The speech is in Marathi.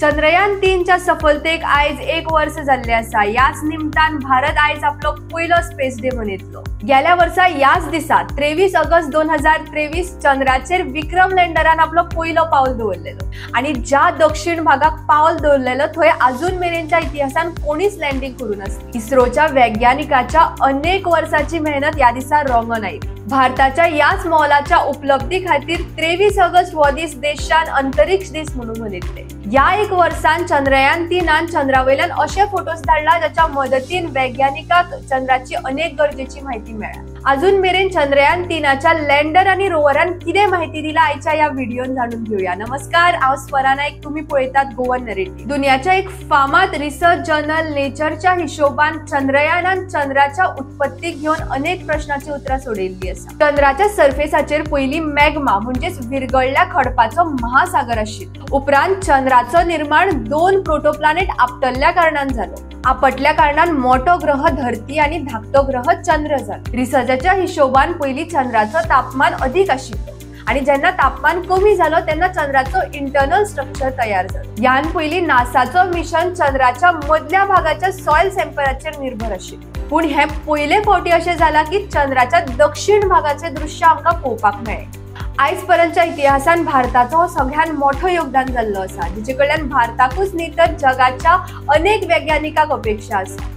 चंद्रयान-3 च्या सफलतेक आयज 1 वर्ष जाल्ले आसा। याच निमतान भारत आयज आपलो पयलो स्पेस डे मनयतलो। गेल्या वर्सा याच दिसा 23 ऑगस्ट 2023 चंद्राचेर विक्रम लँडरान आपलो पयलो पावल दवरलेलो आणि ज्या दक्षिण भागाक पावल दवरलेलो थंय अजून मेरेनच्या इतिहासान कोणीच लँडिंग करूं नासली। इस्रोच्या वैज्ञानिकाच्या अनेक वर्षाची मेहनत या दिसा रंगन आयली। भारताच्या याच मोलाच्या उपलब्धी खातीर 23 ऑगस्ट हो दीस देशान अंतरिक्ष दीस म्हणून मनयतले। या 1 वर्षान चंद्रयान-3 चंद्रावयल्यान अशे फोटोज धाडला ज्याच्या मदतीन वैज्ञानिकाक चंद्राची अनेक गरजेची माहिती मेळ्ळा। अजून मेरेन चंद्रयान-3 च्या लँडर आणि रोवरान कितें माहिती दिला आयच्या या व्हिडिओन जाणून घेऊया। नमस्कार, हांव स्वरा नायक, तुम्ही पळयतात गोवन नरेटिव्ह। दुनियाच्या एक फामाद रिसर्च जर्नल नेचरच्या हिशोबान चंद्रयानान चंद्राच्या उत्पत्तीक घेऊन अनेक प्रश्नांची उत्तरा सोडयल्ली आसा। चंद्राच्या सर्फेसाचेर पयली मॅग्मा म्हणजेच विरगळल्या खडपाचो महासागर आशिल्लो। उपरांत चंद्राचो निर्माण 2 प्रोटोप्लॅनेट आपटल्ल्या कारणान जालो। आपटल्या कारणान मोठो ग्रह धरती आणि धाकटो ग्रह चंद्र जालो। रिसर्चाच्या हिशोबान पयली चंद्राचो तापमान अधिक आशिल्लो आणि जेन्ना तापमान कमी झालो तेन्ना चंद्राचो इंटरनल स्ट्रक्चर तयार जालो। यान पयली नासाचो मिशन चंद्राच्या मदल्या भागाच्या सॉइल सॅम्पलाचेर निर्भर आशिल्लो। पण हे पयले फावटी अशें जाला की चंद्राच्या दक्षिण भागाचे दृश्य आमकां पळोवपाक मेळ्ळे। आयज पर्यंतच्या इतिहासान भारताचो हो सगळ्यात मोठो योगदान जाल्लो आसा, जिचे कडल्यान भारताकूच न्ही तर जगाच्या अनेक वैज्ञानिकांक अपेक्षा आसा।